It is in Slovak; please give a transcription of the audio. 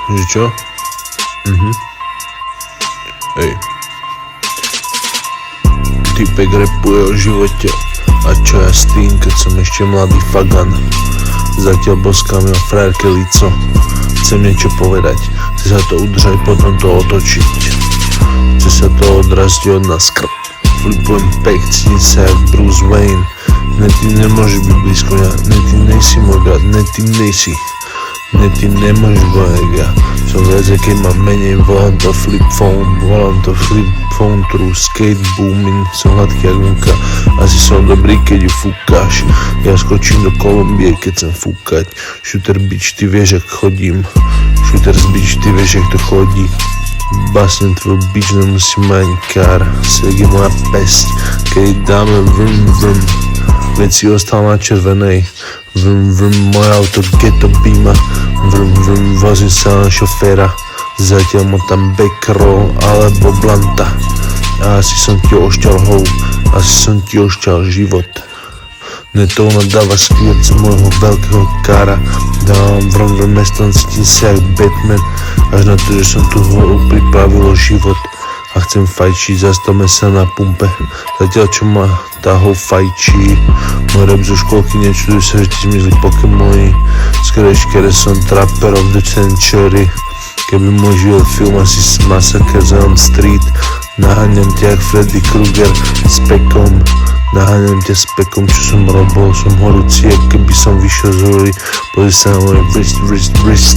Že čo? Ej. Typek rapuje o živote. A čo ja s tým, keď som ešte mladý fagan. Zatiaľ boskám ja frajerke lico. Chcem niečo povedať, chce sa to udržať, potom to otočiť. Chce sa to odraziť od nás Flipujem pek, cítim sa jak Bruce Wayne. Ne, ty nemôžeš byť blízko mňa, ne, ty nejsi môj brat, ne, ty nejsi. Ne, ty nemôžeš bojak ja. Som viac, keď mám menej, volám to flip phone through skate booming. Som hladký jak múka, asi som dobrý, keď ju fúkáš. Ja skočím do Kolumbie, keď chcem fúkať. Shooter bitch, ty vieš, jak chodím. Shooter bitch, ty vieš, jak to chodí. Basnem tvoj bitch, nemusím ani kár. Sek je moja pesť, keď dáme vrum vrum. Veci ostal na červenej. Vrum vrum, moje auto ghetto beama. Vrum vrum, vozím sa na šoféra. Zatiaľ mu tam backroll alebo blanta. A asi som ti ošťal hou, asi som ti ošťal život. Netou nadáva skviet z môjho veľkého kára. Dávam vrum vrum, mestom cítim sa jak Batman. Až na to, že som tu holu pripravilo život. A chcem fajčiť, zastavme sa na pumpe. Zatiaľ čo ma tá hol fajčí. Môj rap zo školky, nečuduj sa, že ti zmizli Pokémoni. Skoro som trapper of the century. Keby môj život film, asi Massacre z Elm Street. Naháňam ťa jak Freddy Krueger s pekom. Naháňam ťa s pekom, čo som robil. Som horúci, jak keby som vyšiel z hory. Pozri sa na môj wrist.